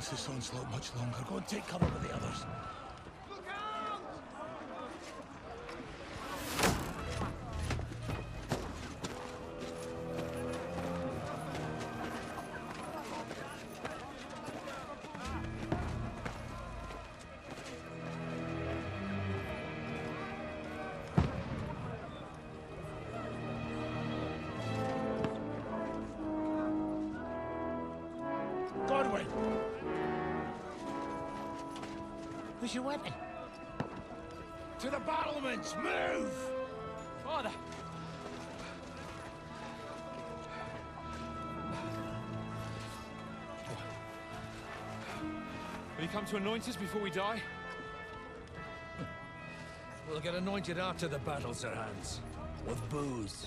against this onslaught much longer. Go and take cover with the others. Godwin! Where's your weapon? To the battlements! Move! Father! Will you come to anoint us before we die? We'll get anointed after the battles are hands. With booze.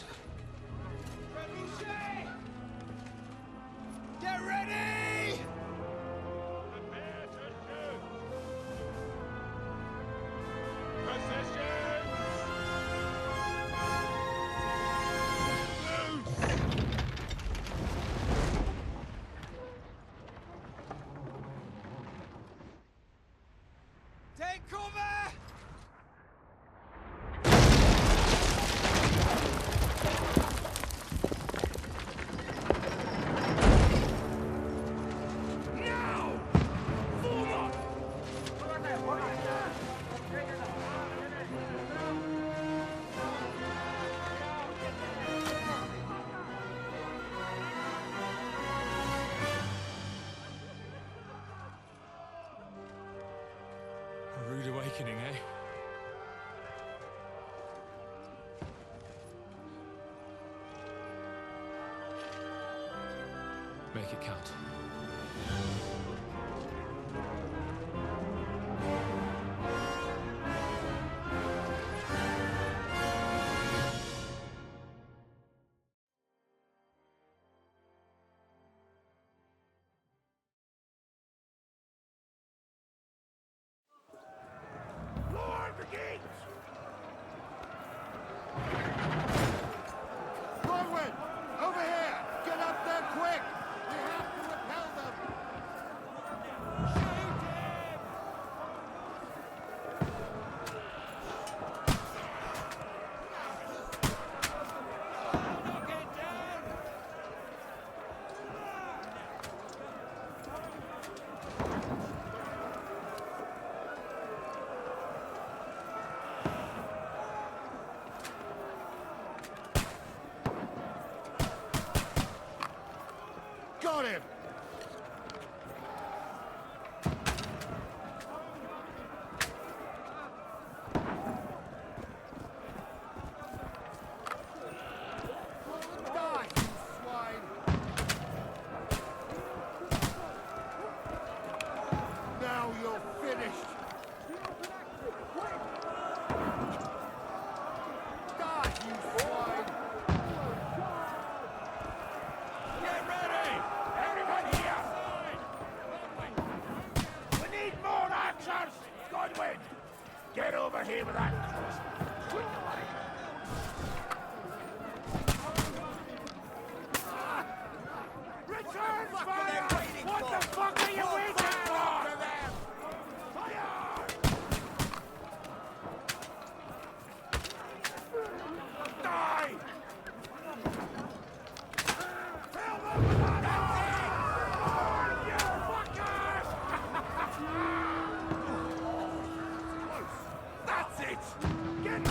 Get ready! Prepare to shoot! Positions! Take cover! A rude awakening, eh? Make it count. Lord begins! Godwin! Over here! Get up there quick! We have to repel them! Shoot him! Knock it down! Got him! Die, you swine! Now you're finished! Die, you swine! Get ready! Everyone here! We need more archers! Godwin! Get over here with that crossbow! Quick away! Return fire! What the fuck are you waiting for? Fire! Die! Fill them with that! You fuckers! That's it! Get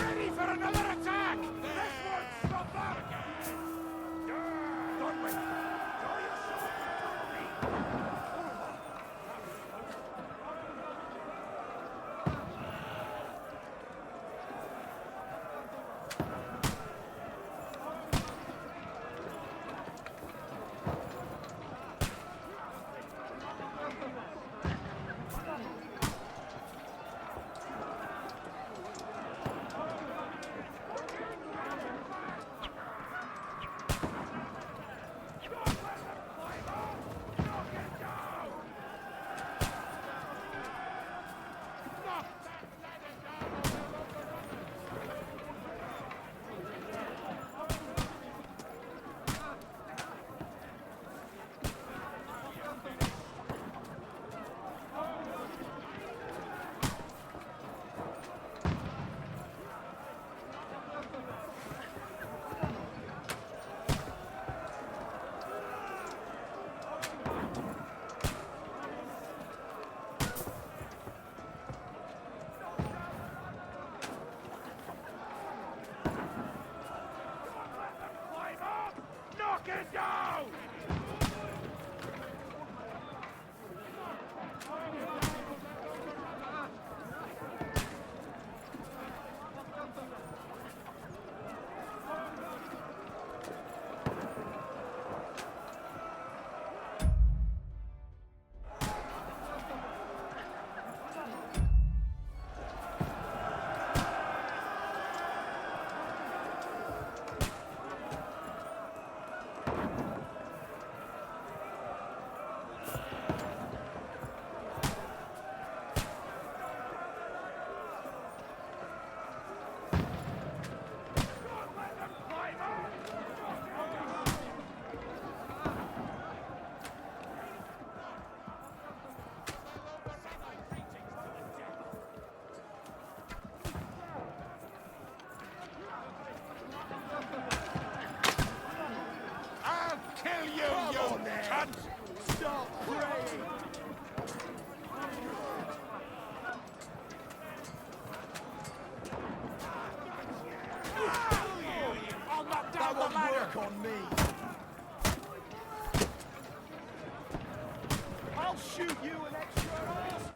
shoot you an extra off!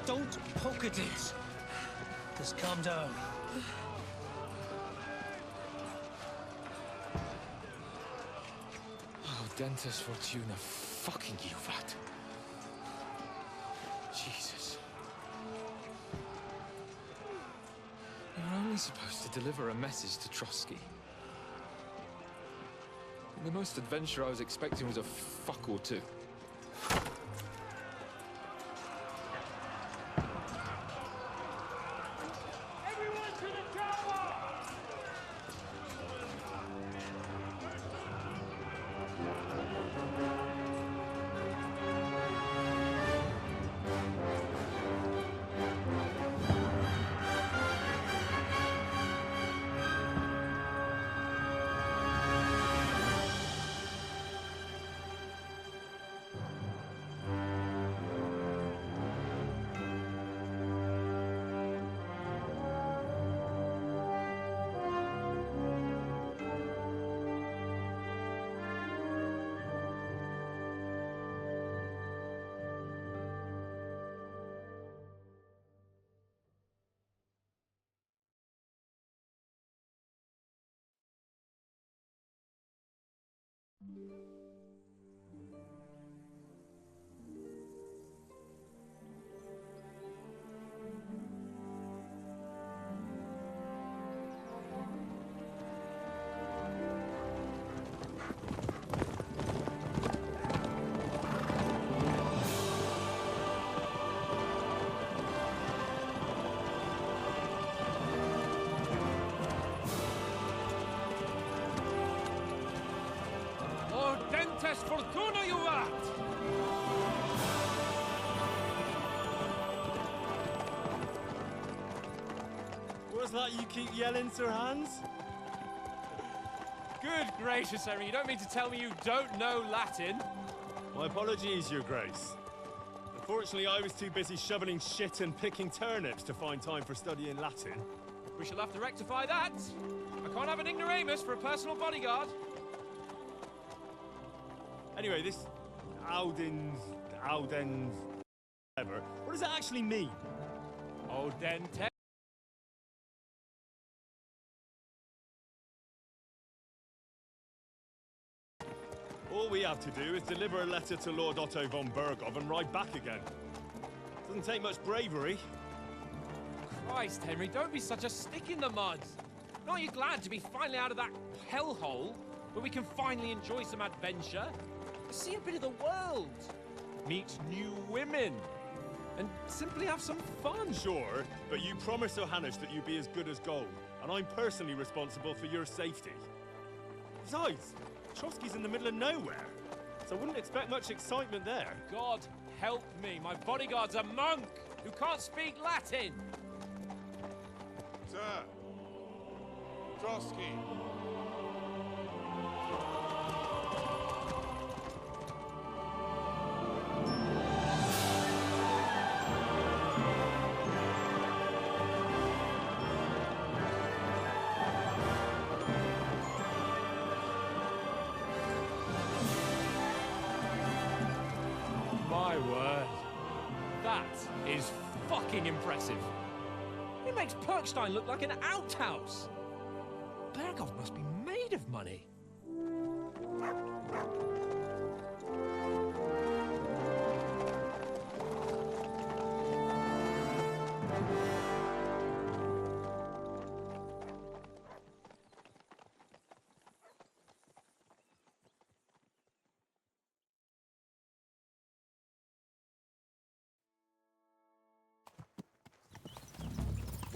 Don't poke at it. Just calm down. Oh, Dentes Fortuna fucking Juvat. Jesus. You're only supposed to deliver a message to Trotsky. And the most adventure I was expecting was a fuck or two. Dentes Fortuna Juvat! What's that you keep yelling, Sir Hans? Good gracious, Henry, you don't mean to tell me you don't know Latin? My apologies, Your Grace. Unfortunately, I was too busy shoveling shit and picking turnips to find time for studying Latin. We shall have to rectify that. I can't have an ignoramus for a personal bodyguard. Anyway, this Audens, whatever, what does it actually mean? Oh, Dentes. All we have to do is deliver a letter to Lord Otto von Bergov and ride back again. Doesn't take much bravery. Christ, Henry, don't be such a stick in the mud. Aren't you glad to be finally out of that hellhole where we can finally enjoy some adventure? See a bit of the world, meet new women, and simply have some fun. Sure, but you promised Johannes that you'd be as good as gold, and I'm personally responsible for your safety. Besides, Trotsky's in the middle of nowhere, so I wouldn't expect much excitement there. God help me, my bodyguard's a monk who can't speak Latin. Sir. Trotsky. My word. That is fucking impressive. It makes Perkstein look like an outhouse. Bergov must be made of money.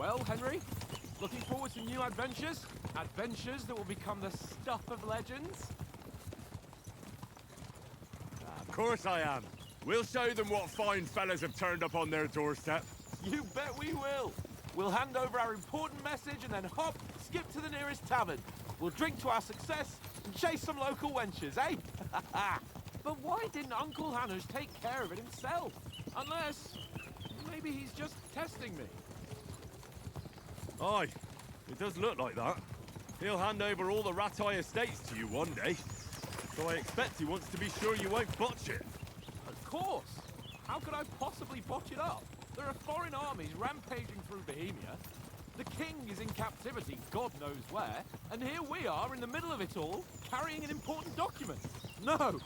Well, Henry, looking forward to new adventures? Adventures that will become the stuff of legends? Of course I am. We'll show them what fine fellas have turned up on their doorstep. You bet we will. We'll hand over our important message and then hop, skip to the nearest tavern. We'll drink to our success and chase some local wenches, eh? But why didn't Uncle Hanush take care of it himself? Unless, maybe he's just testing me. Aye, it does look like that. He'll hand over all the Ratai estates to you one day. So I expect he wants to be sure you won't botch it. Of course. How could I possibly botch it up? There are foreign armies rampaging through Bohemia. The king is in captivity, God knows where, and here we are in the middle of it all, carrying an important document. No,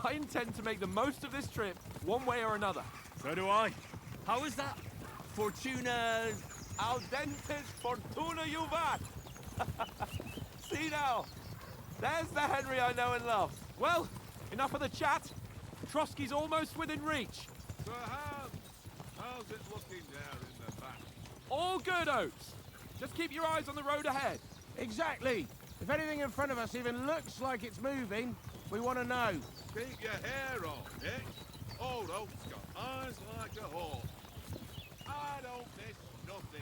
I intend to make the most of this trip, one way or another. So do I. How is that? Fortuna's... Audentes fortuna juvat! See now, there's the Henry I know and love. Well, enough of the chat. Trotsky's almost within reach. Sir Hans, how's it looking there in the back? All good, Oates. Just keep your eyes on the road ahead. Exactly. If anything in front of us even looks like it's moving, we want to know. Keep your hair on, eh? Old Oak's got eyes like a hawk. I don't miss nothing.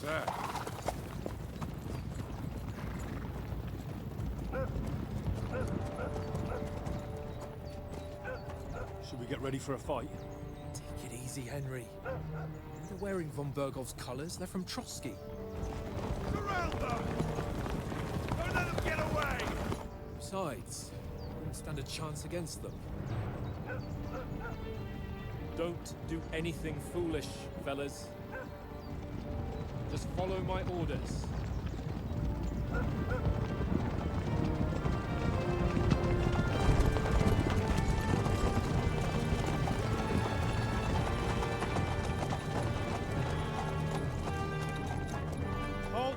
Sir. Should we get ready for a fight? Take it easy, Henry. They're wearing von Bergov's colours. They're from Trotsky. Surround them! Don't let them get away! Besides, we won't stand a chance against them. Don't do anything foolish, fellas. Just follow my orders. Halt!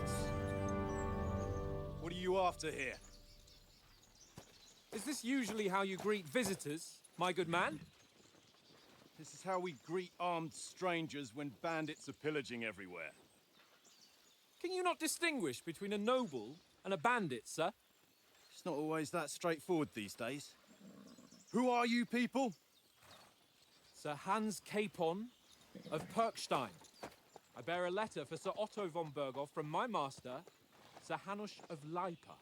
What are you after here? Is this usually how you greet visitors, my good man? This is how we greet armed strangers when bandits are pillaging everywhere. Can you not distinguish between a noble and a bandit, sir? It's not always that straightforward these days. Who are you people? Sir Hans Capon of Perkstein. I bear a letter for Sir Otto von Berghoff from my master, Sir Hanush of Lipa.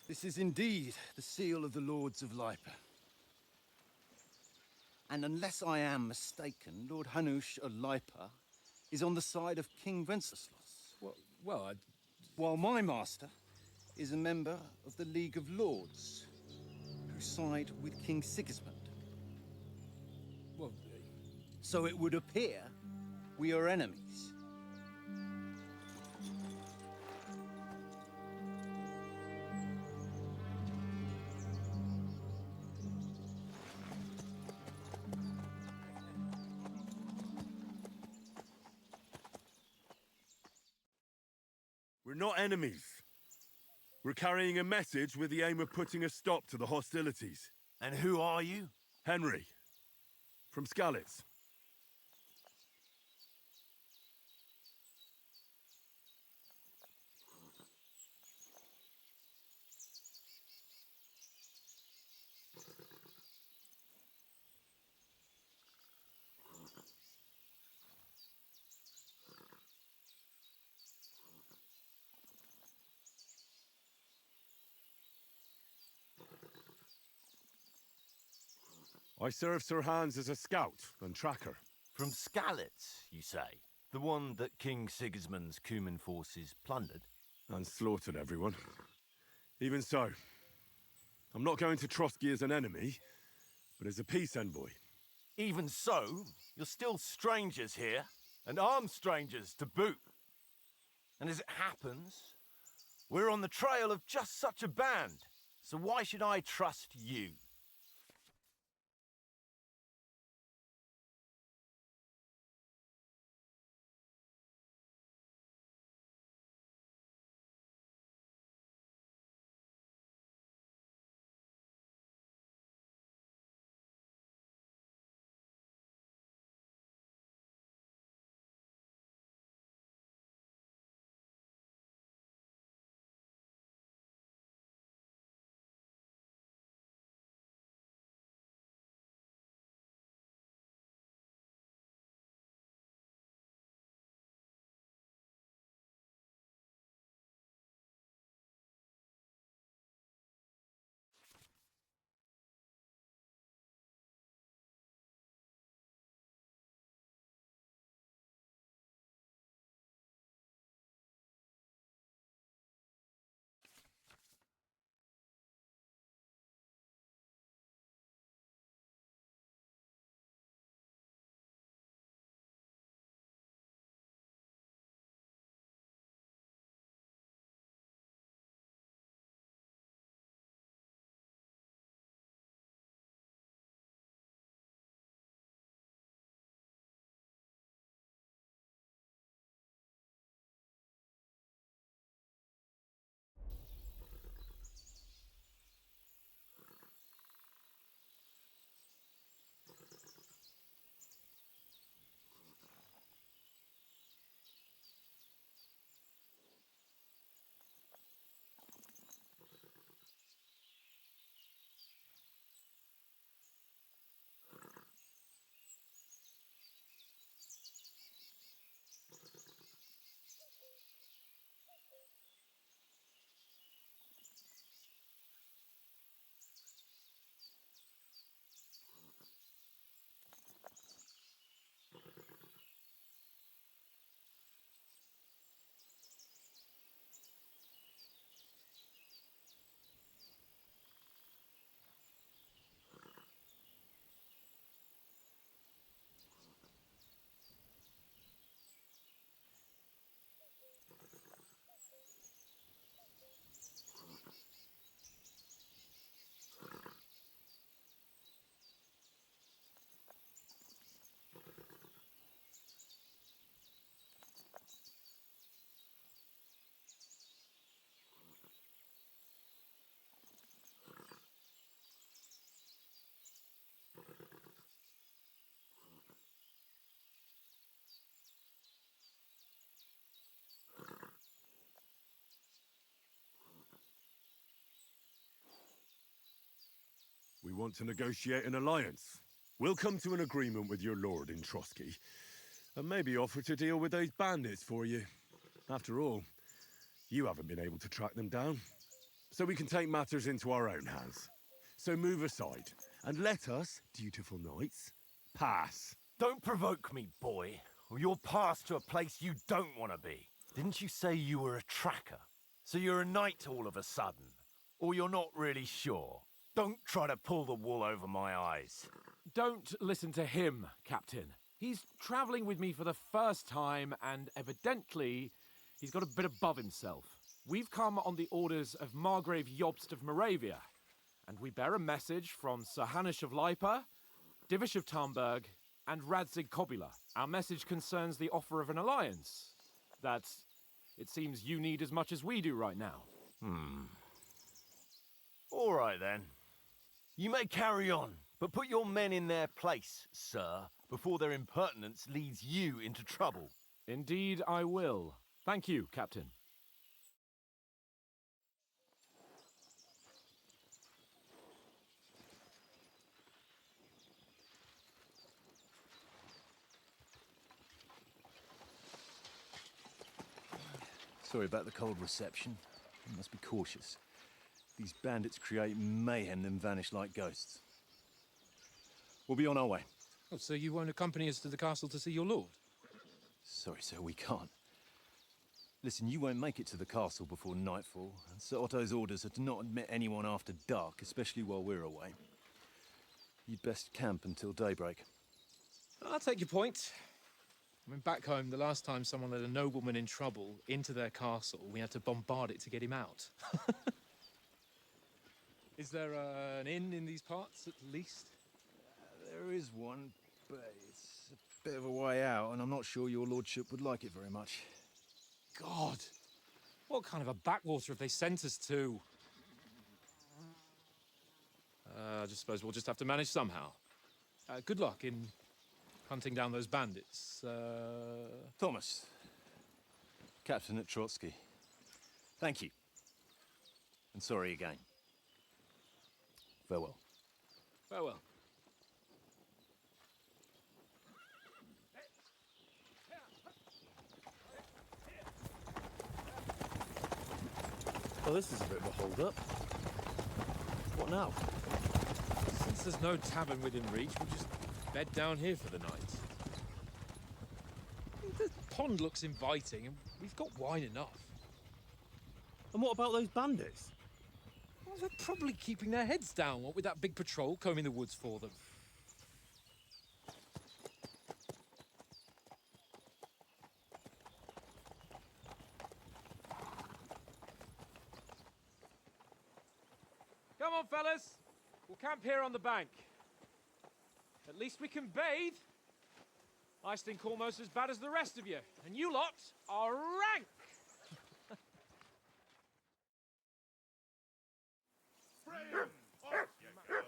This is indeed the seal of the Lords of Lipa. And unless I am mistaken, Lord Hanush of Lipa is on the side of King Wenceslas. While my master is a member of the League of Lords, who side with King Sigismund. So it would appear we are enemies. We're not enemies. We're carrying a message with the aim of putting a stop to the hostilities. And who are you? Henry, from Skalitz. I serve Sir Hans as a scout and tracker. From Skalitz, you say? The one that King Sigismund's Cuman forces plundered? And slaughtered everyone. Even so, I'm not going to Trotsky as an enemy, but as a peace envoy. Even so, you're still strangers here, and armed strangers to boot. And as it happens, We're on the trail of just such a band, so why should I trust you? We want to negotiate an alliance. We'll come to an agreement with your lord in Trotsky, and maybe offer to deal with those bandits for you. After all, you haven't been able to track them down, so we can take matters into our own hands. So move aside, and let us, dutiful knights, pass. Don't provoke me, boy, or you'll pass to a place you don't want to be. Didn't you say you were a tracker? So you're a knight all of a sudden? Or you're not really sure? Don't try to pull the wool over my eyes. Don't listen to him, Captain. He's travelling with me for the first time, and evidently, he's got a bit above himself. We've come on the orders of Margrave Jobst of Moravia, and we bear a message from Sir Hanush of Lipa, Divish of Tarnberg, and Radzig Kobula. Our message concerns the offer of an alliance that it seems you need as much as we do right now. All right, then. You may carry on, but put your men in their place, sir, before their impertinence leads you into trouble. Indeed, I will. Thank you, Captain. Sorry about the cold reception. You must be cautious. These bandits create mayhem, then vanish like ghosts. We'll be on our way. Oh, so you won't accompany us to the castle to see your lord? Sorry, sir, we can't. Listen, you won't make it to the castle before nightfall, and Sir Otto's orders are to not admit anyone after dark, especially while we're away. You'd best camp until daybreak. I'll take your point. I mean, back home, the last time someone let a nobleman in trouble into their castle, we had to bombard it to get him out. Is there an inn in these parts, at least? There is one, but it's a bit of a way out, and I'm not sure your lordship would like it very much. God! What kind of a backwater have they sent us to? I just suppose we'll just have to manage somehow. Good luck in hunting down those bandits. Thomas, captain at Trotsky. Thank you. And sorry again. Farewell. Farewell. Well, this is a bit of a hold-up. What now? Since there's no tavern within reach, we'll just bed down here for the night. The pond looks inviting, and we've got wine enough. And what about those bandits? Well, they're probably keeping their heads down, what with that big patrol combing the woods for them. Come on, fellas. We'll camp here on the bank. At least we can bathe. I stink almost as bad as the rest of you, and you lot are rank. Friend, off you go.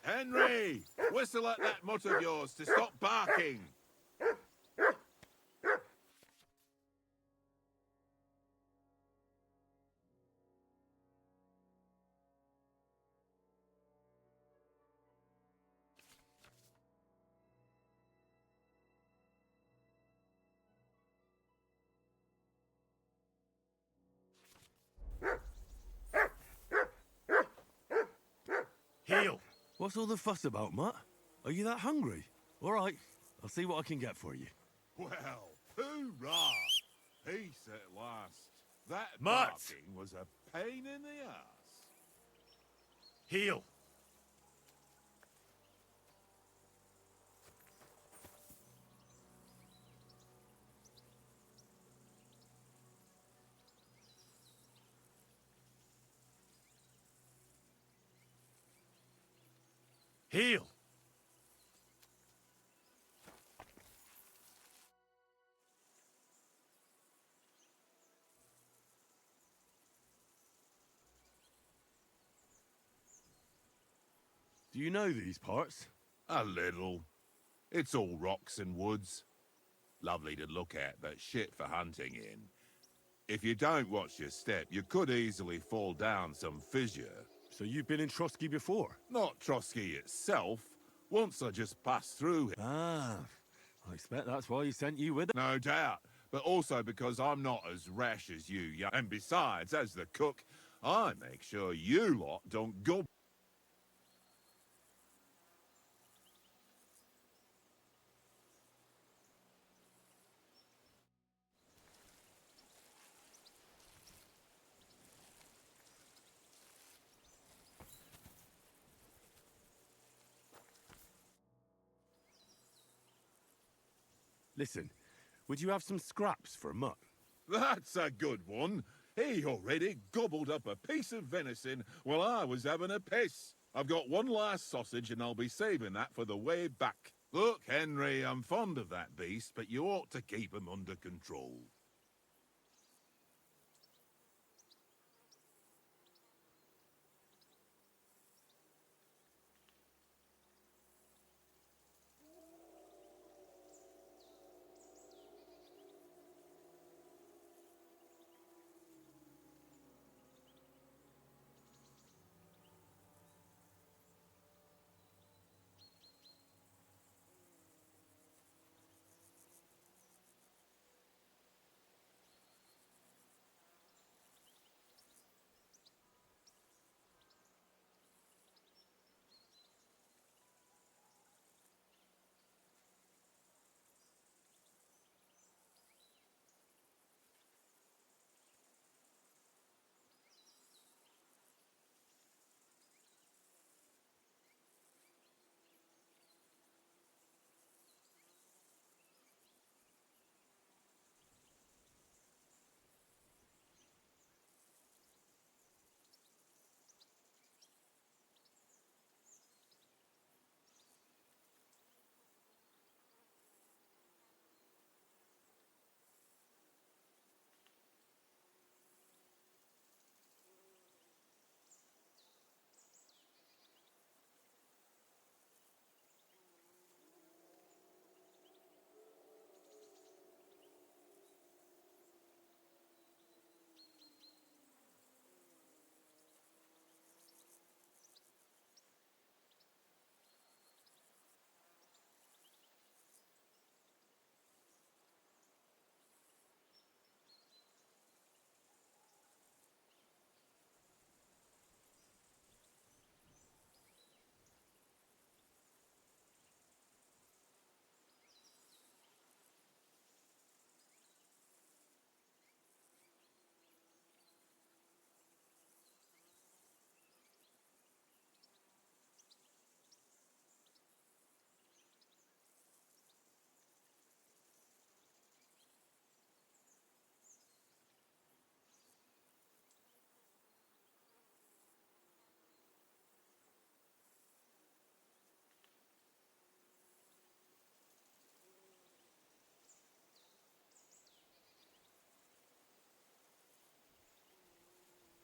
Henry, whistle at that mutt of yours to stop barking. Heel! What's all the fuss about, Mutt? Are you that hungry? All right, I'll see what I can get for you. Well, hoorah! Peace at last. That Mutt! barking was a pain in the ass. Heel! Heel! Do you know these parts? A little. It's all rocks and woods. Lovely to look at, but shit for hunting in. If you don't watch your step, you could easily fall down some fissure. So you've been in Trotsky before? Not Trotsky itself. Once I just passed through it. Ah, I expect that's why he sent you with it. No doubt. But also because I'm not as rash as you, and besides, as the cook, I make sure you lot don't go. Listen, would you have some scraps for Mutt? That's a good one. He already gobbled up a piece of venison while I was having a piss. I've got one last sausage and I'll be saving that for the way back. Look, Henry, I'm fond of that beast, but you ought to keep him under control.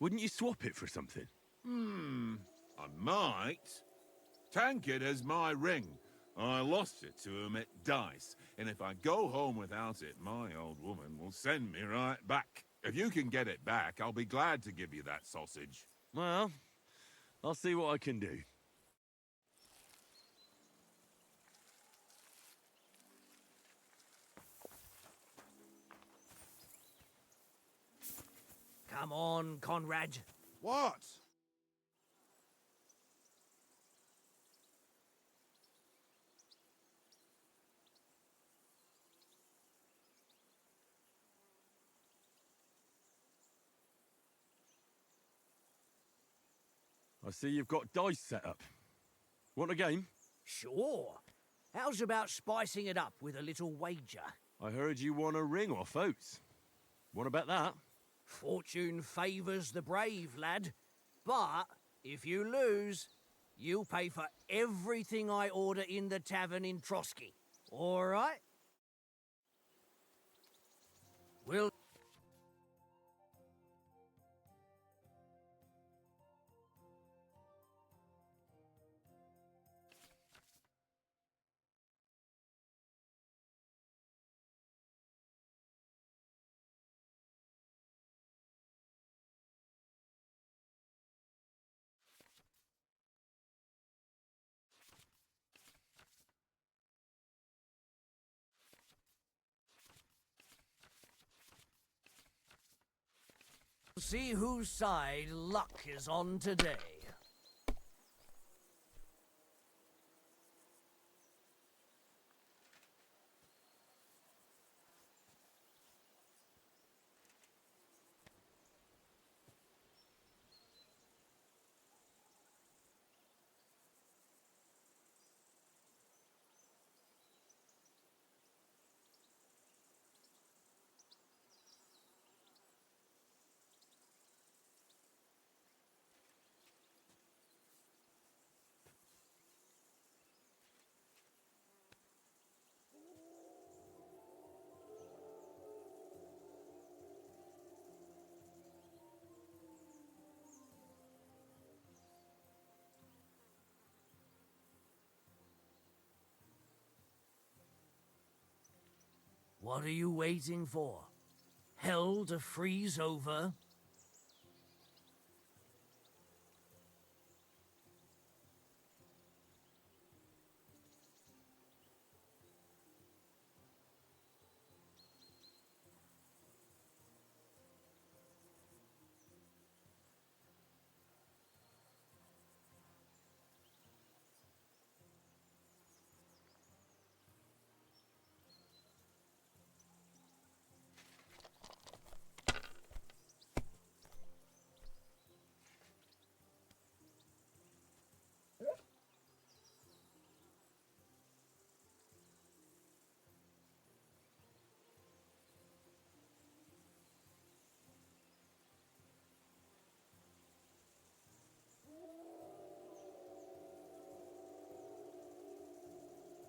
Wouldn't you swap it for something? I might. Tankard has my ring. I lost it to him at dice, and if I go home without it, my old woman will send me right back. If you can get it back, I'll be glad to give you that sausage. Well, I'll see what I can do. Come on, Conrad. What? I see you've got dice set up. Want a game? Sure. How's about spicing it up with a little wager? I heard you won a ring off Oates. What about that? Fortune favours the brave, lad. But if you lose, you'll pay for everything I order in the tavern in Trotsky. All right? We'll... see whose side luck is on today. What are you waiting for? Hell to freeze over?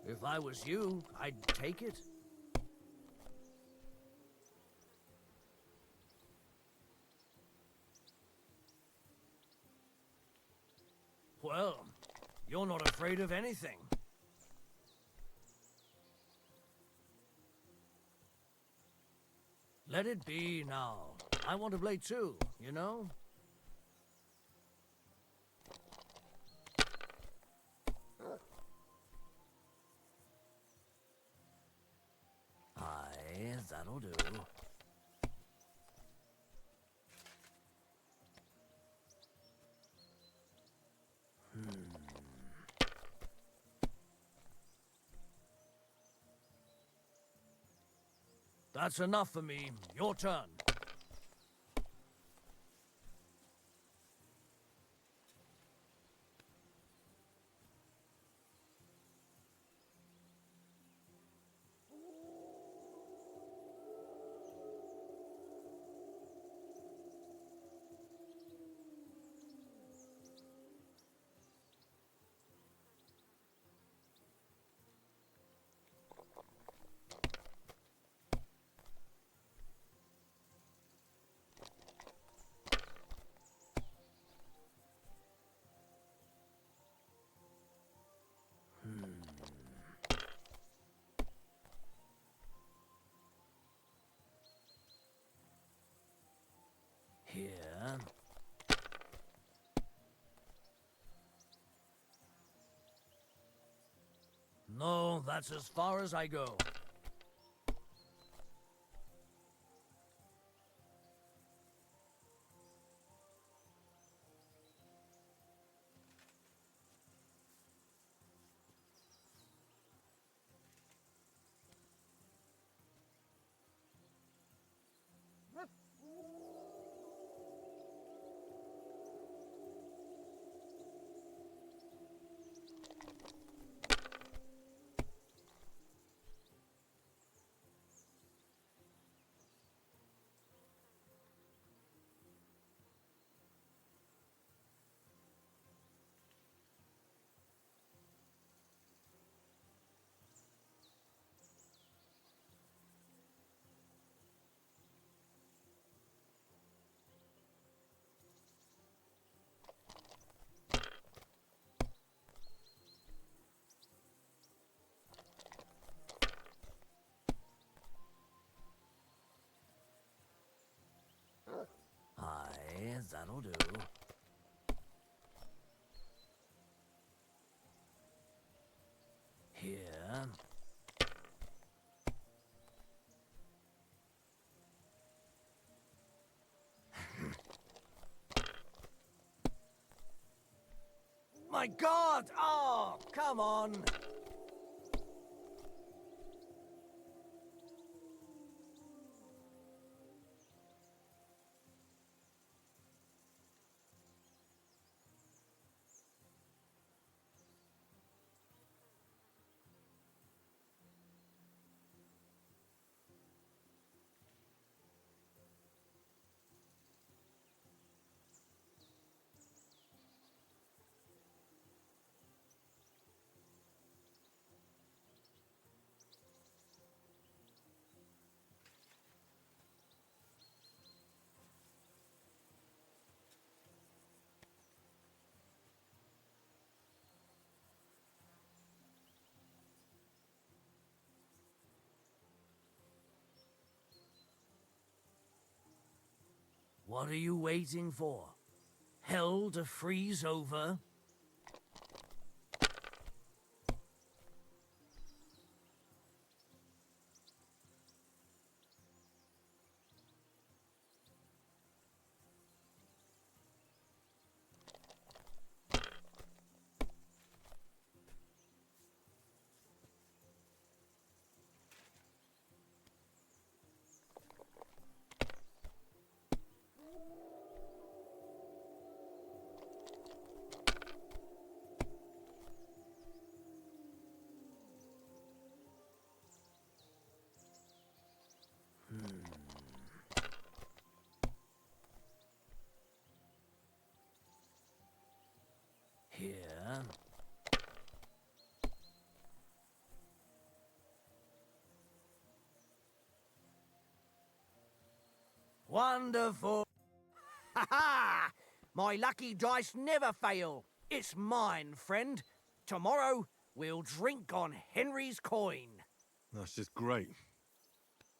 If I was you, I'd take it. Well, you're not afraid of anything. Let it be now. I want to play too, you know? Aye, that'll do. That's enough for me. Your turn. No, that's as far as I go. Aye, that'll do. Here. My God! Oh, come on! What are you waiting for? Hell to freeze over? Here. Wonderful! Ha ha! My lucky dice never fail. It's mine, friend. Tomorrow, we'll drink on Henry's coin. That's just great.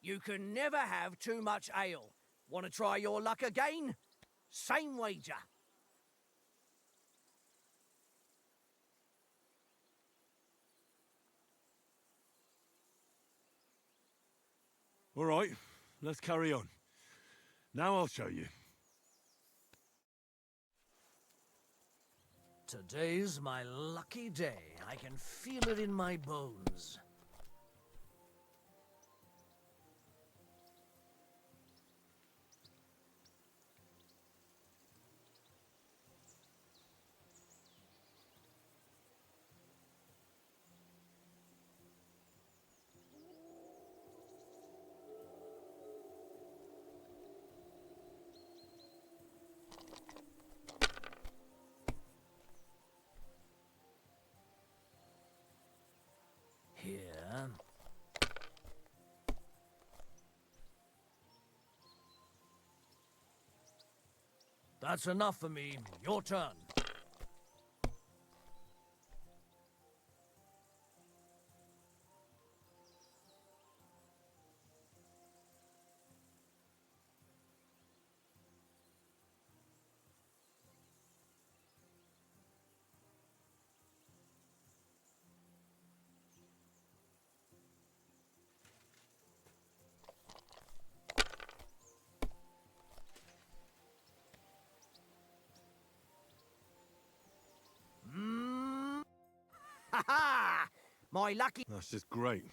You can never have too much ale. Want to try your luck again? Same wager. All right, let's carry on. Now I'll show you. Today's my lucky day. I can feel it in my bones. Here. That's enough for me. Your turn. Ha ha! My lucky... That's just great.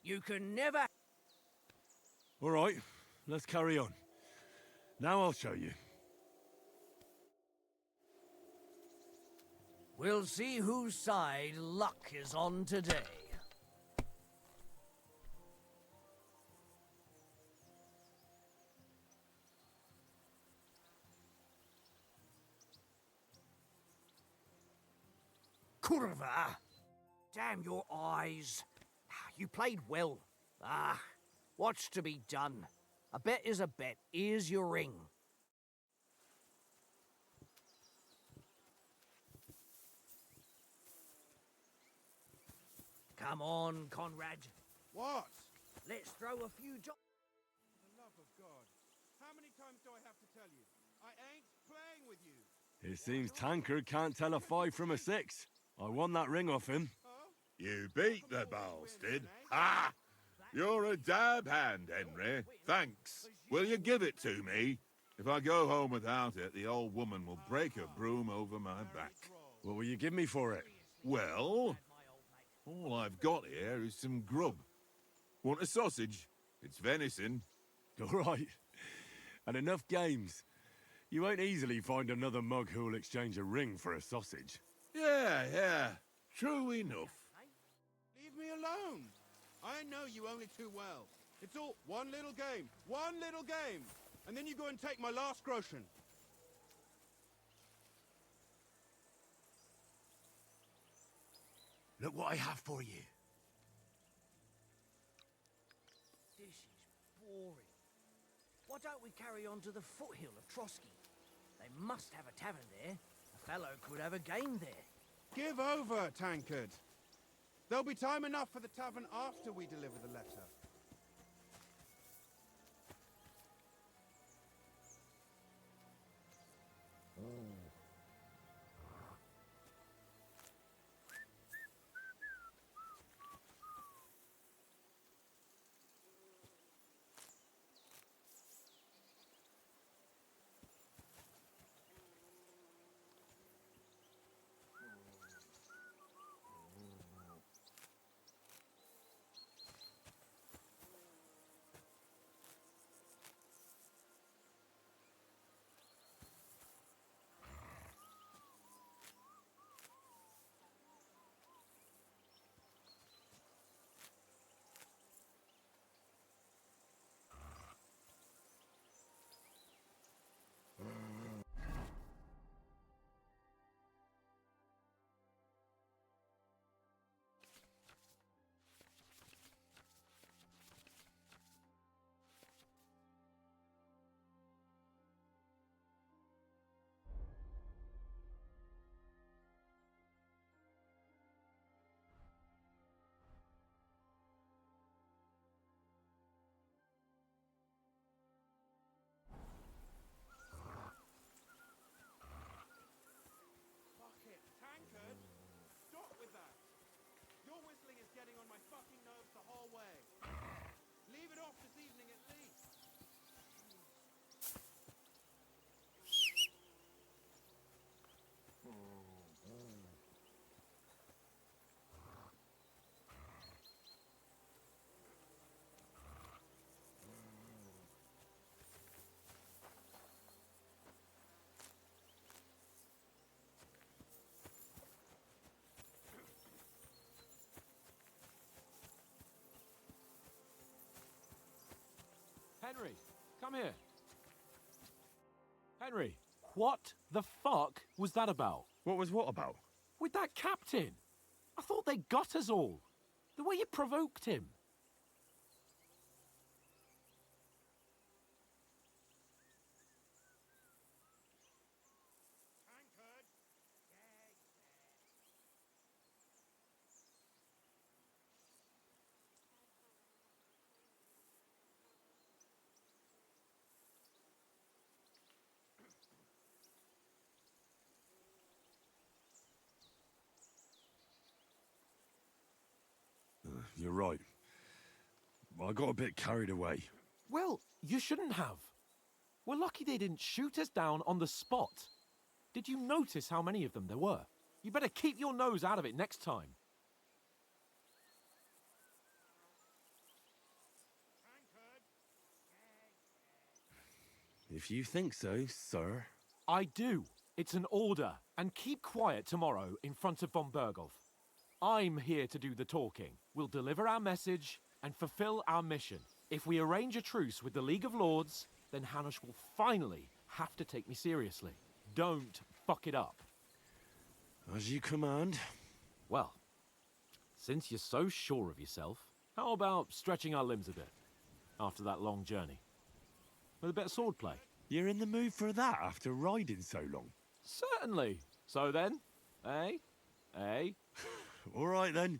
You can never... All right, let's carry on. Now I'll show you. We'll see whose side luck is on today. Curva! Damn your eyes. You played well. Ah, what's to be done? A bet is a bet. Here's your ring. Come on, Conrad. What? Let's throw a few For the love of God. How many times do I have to tell you? I ain't playing with you. It seems Tankard can't tell a 5 from a 6. I won that ring off him. You beat the bastard. Ha! You're a dab hand, Henry. Thanks. Will you give it to me? If I go home without it, the old woman will break her broom over my back. What will you give me for it? Well, all I've got here is some grub. Want a sausage? It's venison. All right. And enough games. You won't easily find another mug who'll exchange a ring for a sausage. Yeah. True enough. Leave me alone. I know you only too well. It's all one little game. And then you go and take my last groschen. Look what I have for you. This is boring. Why don't we carry on to the foothill of Trotsky? They must have a tavern there. A fellow could have a game there. Give over, Tankard. There'll be time enough for the tavern after we deliver the letter. Tankard, stop with that. Your whistling is getting on my fucking nerves the whole way. Leave it off this evening at least. Henry, come here. Henry, what the fuck was that about? What was what about? With that captain? I thought they got us all. The way you provoked him. Tankard, You're right. I got a bit carried away. Well, you shouldn't have. We're lucky they didn't shoot us down on the spot. Did you notice how many of them there were? You better keep your nose out of it next time. If you think so, sir. I do. It's an order. And keep quiet tomorrow in front of von Bergolf. I'm here to do the talking. We'll deliver our message and fulfill our mission. If we arrange a truce with the League of Lords, then Hanush will finally have to take me seriously. Don't fuck it up. As you command. Well, since you're so sure of yourself, how about stretching our limbs a bit after that long journey? With a bit of swordplay. You're in the mood for that after riding so long? Certainly. So then, eh? Eh? All right then.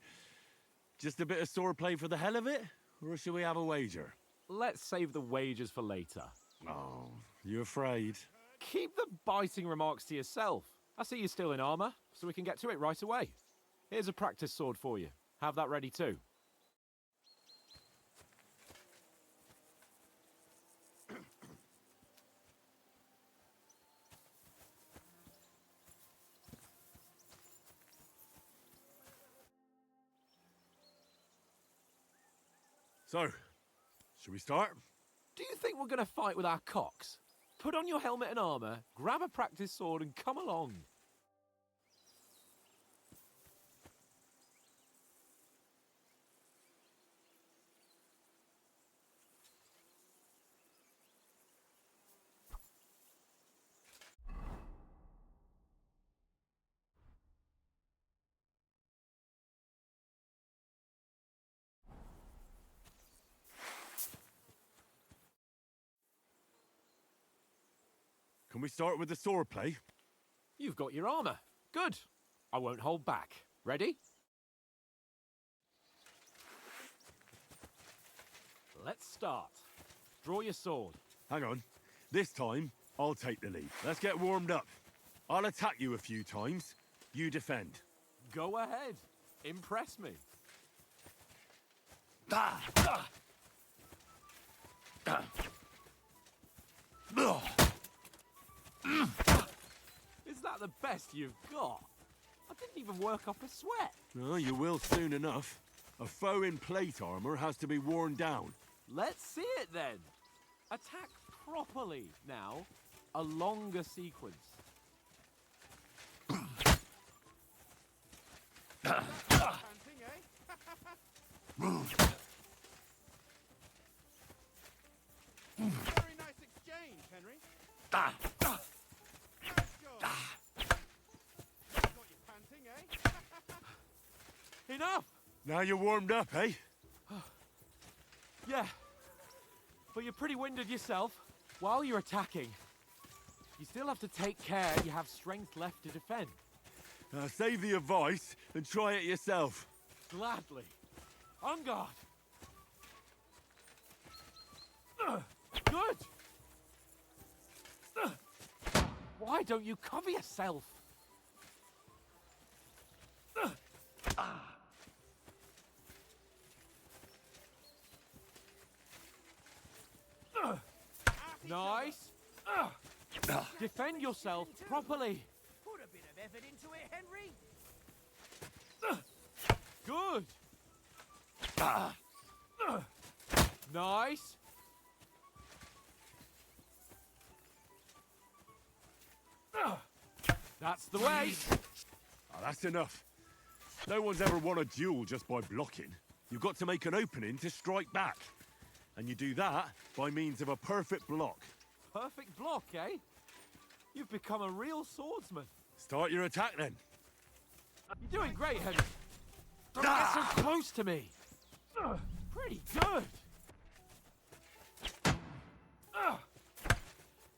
Just a bit of swordplay for the hell of it? Or shall we have a wager? Let's save the wagers for later. Oh, you afraid? Keep the biting remarks to yourself. I see you're still in armor, so we can get to it right away. Here's a practice sword for you. Have that ready too. So, should we start? Do you think we're going to fight with our cocks? Put on your helmet and armor, grab a practice sword and come along. Can we start with the swordplay? You've got your armor. Good. I won't hold back. Ready? Let's start. Draw your sword. Hang on. This time, I'll take the lead. Let's get warmed up. I'll attack you a few times. You defend. Go ahead. Impress me. Is that the best you've got? I didn't even work up a sweat. Oh, you will soon enough. A foe in plate armor has to be worn down. Let's see it then. Attack properly now. A longer sequence. Panting, eh? Very nice exchange, Henry. Let's go. Got you panting, eh? Enough! Now you're warmed up, eh? Yeah. But you're pretty winded yourself. While you're attacking, you still have to take care you have strength left to defend. Save the advice and try it yourself. Gladly. On guard. Good. Why don't you cover yourself? Nice. Defend yourself properly. Put a bit of effort into it, Henry. Good. Nice. That's the way. Oh, that's enough. No one's ever won a duel just by blocking. You've got to make an opening to strike back. And you do that by means of a perfect block. Perfect block, eh? You've become a real swordsman. Start your attack then. You're doing great, Henry. Don't get so close to me. Pretty good.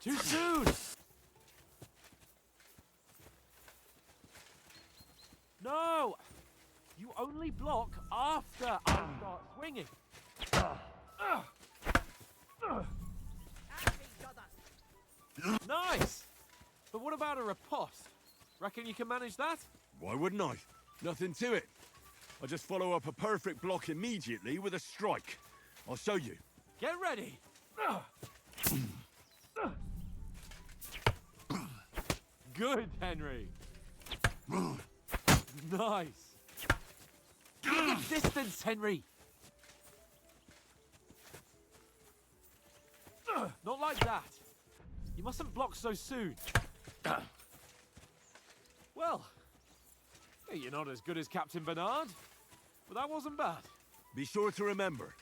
Too soon. No. You only block after I start swinging. Nice. But what about a riposte? Reckon you can manage that? Why wouldn't I? Nothing to it. I just follow up a perfect block immediately with a strike. I'll show you. Get ready. Good, Henry. Nice. Keep your distance, Henry. Not like that. You mustn't block so soon. Well, you're not as good as Captain Bernard, but that wasn't bad. Be sure to remember,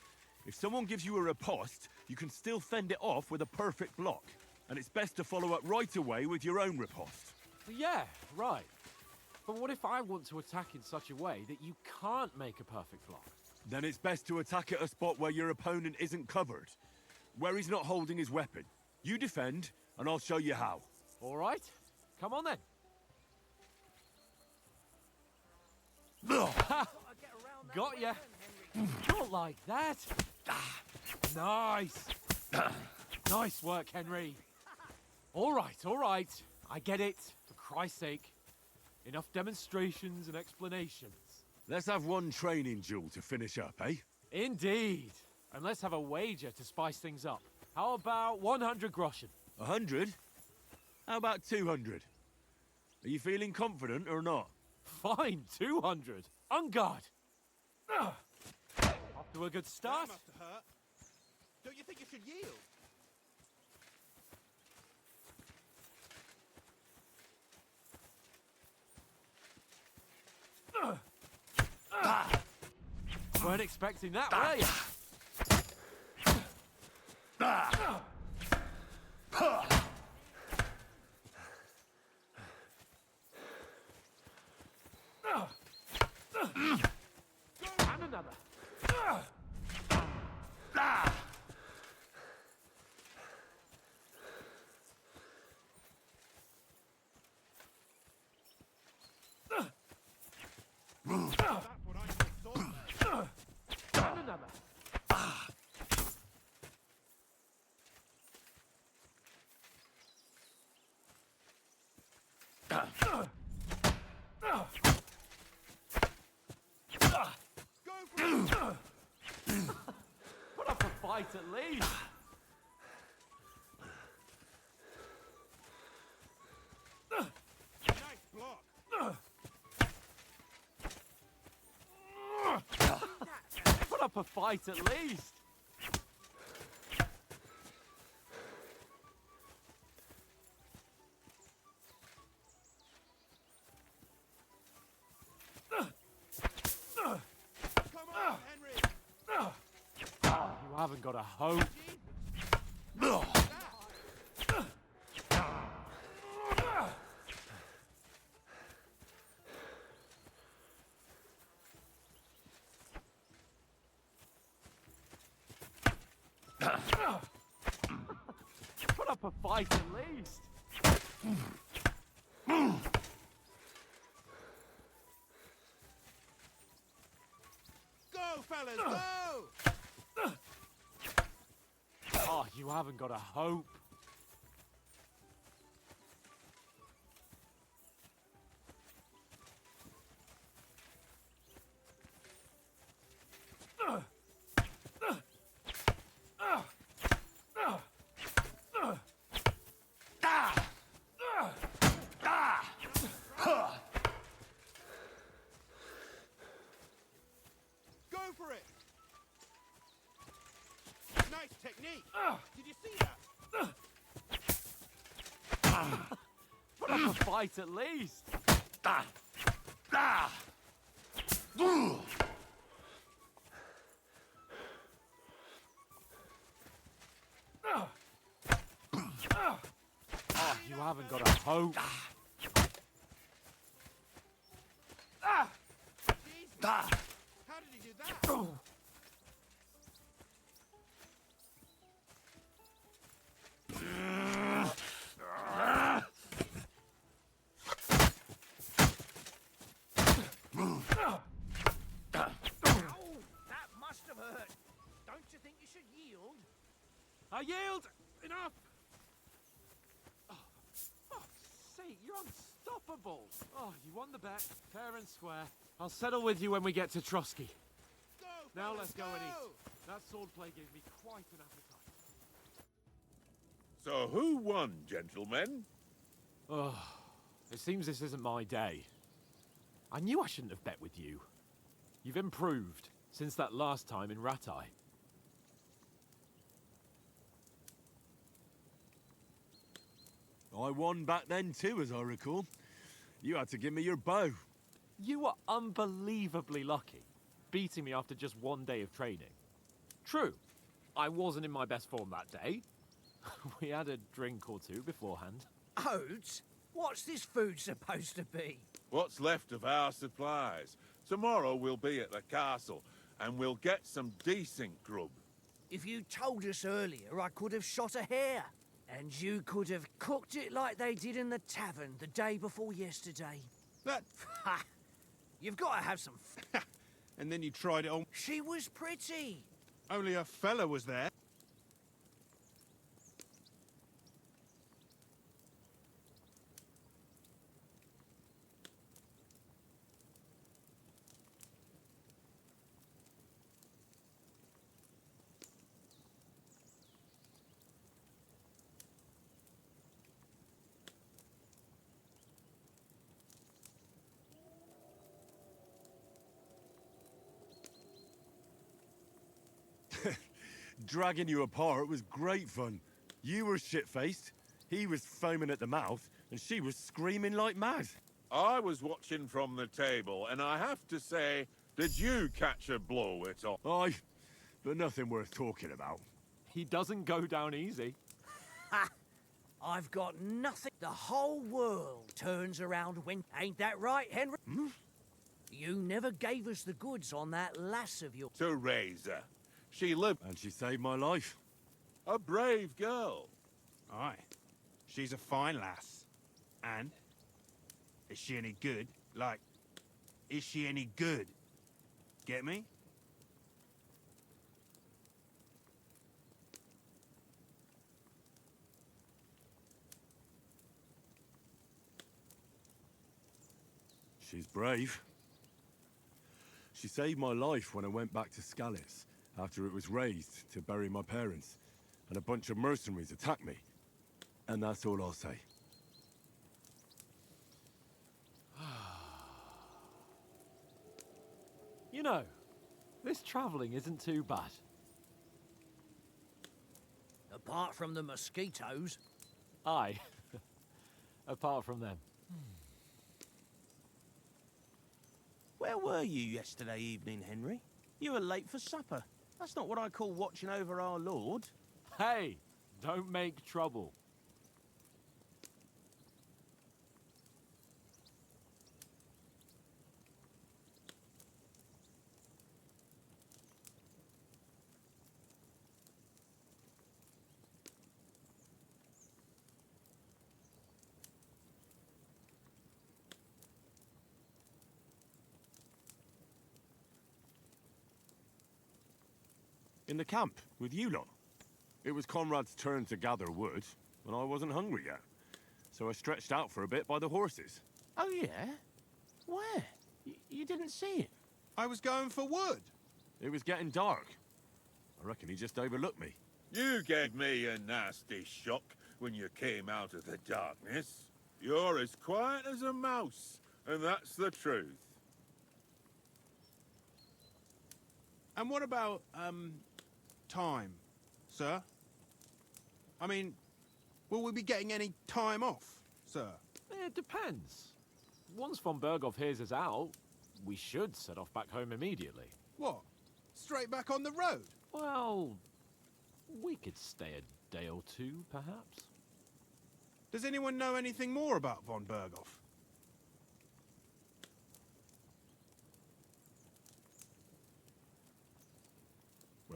if someone gives you a riposte, you can still fend it off with a perfect block. And it's best to follow up right away with your own riposte. Yeah, right. But what if I want to attack in such a way that you can't make a perfect block? Then it's best to attack at a spot where your opponent isn't covered, where he's not holding his weapon. You defend, and I'll show you how. All right, come on then. Got ya. Not like that. Nice. Nice work, Henry. All right. I get it. For Christ's sake. Enough demonstrations and explanations. Let's have one training duel to finish up, eh? Indeed. And let's have a wager to spice things up. How about 100 groschen? 100? How about 200? Are you feeling confident or not? Fine, 200. On guard. Off to a good start. That must have hurt. Don't you think you should yield? Weren't expecting that, were you? And another. That's what I call sword. And another. Go for it! Put up a fight at least. Nice block. Put up a fight at least. Come on, Henry. You haven't got a hope. Put up a fight at least. Go, fellas, go! Oh, you haven't got a hope. Go for it! Nice technique! Did you see that? Put up a fight at least. Oh, you haven't got a hope. Jesus. How did he do that? Ow! That must have hurt. Don't you think you should yield? I yield. Enough. Oh, fuck's sake, you're unstoppable. Oh, you won the bet, fair and square. I'll settle with you when we get to Trotsky. Go, Now fellas, let's go and eat. That swordplay gave me quite an appetite. So who won, gentlemen? Oh, it seems this isn't my day. I knew I shouldn't have bet with you. You've improved since that last time in Ratai. I won back then too, as I recall. You had to give me your bow. You were unbelievably lucky, beating me after just one day of training. True, I wasn't in my best form that day. We had a drink or two beforehand. Oats? What's this food supposed to be? What's left of our supplies. Tomorrow we'll be at the castle, and we'll get some decent grub. If you told us earlier, I could have shot a hare. And you could have cooked it like they did in the tavern the day before yesterday. That... Ha! You've got to have some... And then you tried it on... She was pretty. Only a fella was there. Dragging you apart was great fun. You were shit-faced, he was foaming at the mouth, and she was screaming like mad. I was watching from the table, and I have to say, did you catch a blow at all? Aye, but nothing worth talking about. He doesn't go down easy. Ha! I've got nothing. The whole world turns around when... Ain't that right, Henry? You never gave us the goods on that lass of yours. To raise her. She lived... And she saved my life. A brave girl. Aye. She's a fine lass. And? Is she any good? Like, is she any good? Get me? She's brave. She saved my life when I went back to Scallis after it was razed to bury my parents, and a bunch of mercenaries attacked me. And that's all I'll say. You know, this travelling isn't too bad. Apart from the mosquitoes. Aye. Apart from them. Where were you yesterday evening, Henry? You were late for supper. That's not what I call watching over our Lord. Hey, don't make trouble. In the camp, with you lot. It was Conrad's turn to gather wood, and I wasn't hungry yet. So I stretched out for a bit by the horses. Oh, yeah? Where? You didn't see it? I was going for wood. It was getting dark. I reckon he just overlooked me. You gave me a nasty shock when you came out of the darkness. You're as quiet as a mouse, and that's the truth. And what about, time, sir? I mean, will we be getting any time off, sir? It depends. Once von Berghoff hears us out, we should set off back home immediately. What? Straight back on the road? Well, we could stay a day or two, perhaps. Does anyone know anything more about von Berghoff?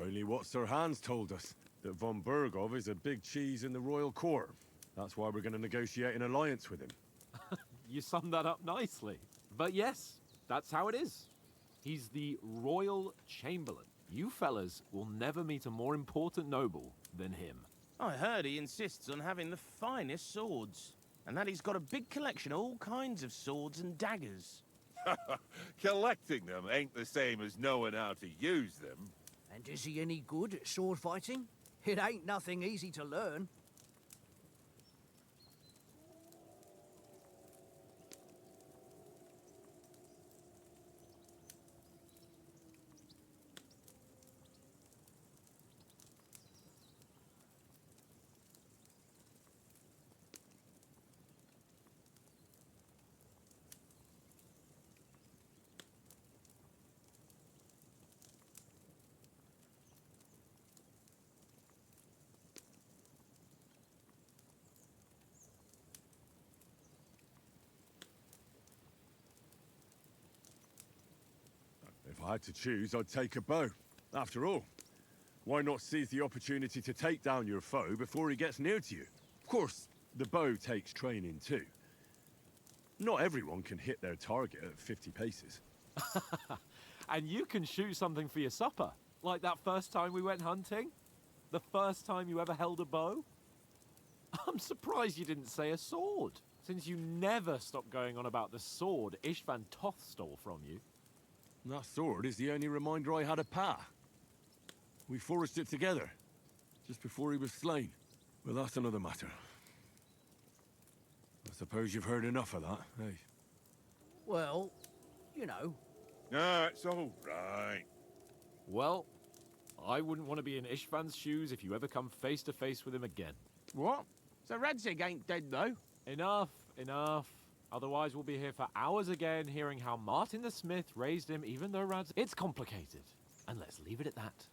Only what Sir Hans told us, that von Berghoff is a big cheese in the royal court. That's why we're going to negotiate an alliance with him. You summed that up nicely. But yes, that's how it is. He's the Royal Chamberlain. You fellas will never meet a more important noble than him. I heard he insists on having the finest swords. And that he's got a big collection of all kinds of swords and daggers. Collecting them ain't the same as knowing how to use them. And is he any good at sword fighting? It ain't nothing easy to learn. If I had to choose, I'd take a bow. After all, why not seize the opportunity to take down your foe before he gets near to you? Of course, the bow takes training too. Not everyone can hit their target at 50 paces. And you can shoot something for your supper, like that first time we went hunting? The first time you ever held a bow? I'm surprised you didn't say a sword, since you never stopped going on about the sword Ishvan Toth stole from you. That sword is the only reminder I had of Pa. We forged it together, just before he was slain. Well, that's another matter. I suppose you've heard enough of that, eh? Well, you know. No, it's all right. Well, I wouldn't want to be in Ishvan's shoes if you ever come face to face with him again. What? So Radzig ain't dead, though? Enough, enough. Otherwise we'll be here for hours again hearing how Martin the Smith raised him even though It's complicated. And let's leave it at that.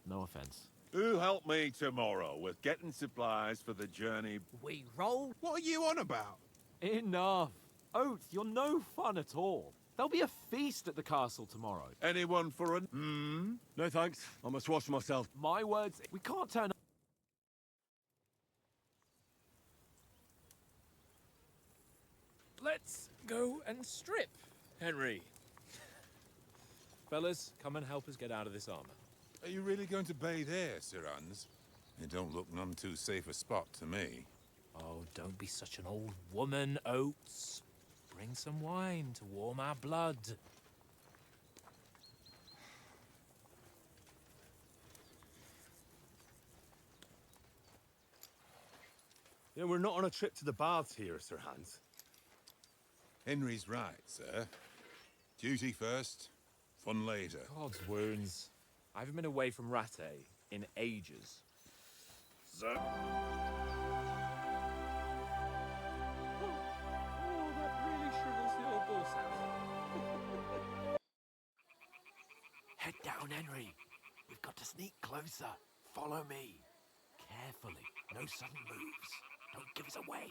No offense. Who'll help me tomorrow with getting supplies for the journey? We roll. What are you on about? Enough. Oates, you're no fun at all. There'll be a feast at the castle tomorrow. Anyone for a... No thanks, I must wash myself. My words, we can't turn... Let's go and strip, Henry. Fellas, come and help us get out of this armor. Are you really going to bathe here, Sir Hans? It don't look none too safe a spot to me. Oh, don't be such an old woman, Oates. Bring some wine to warm our blood. Yeah, we're not on a trip to the baths here, Sir Hans. Henry's right, sir. Duty first, fun later. God's wounds. I haven't been away from Rattay in ages. So... Oh, that really shrivels the old bull sound. Head down, Henry. We've got to sneak closer. Follow me. Carefully. No sudden moves. Don't give us away.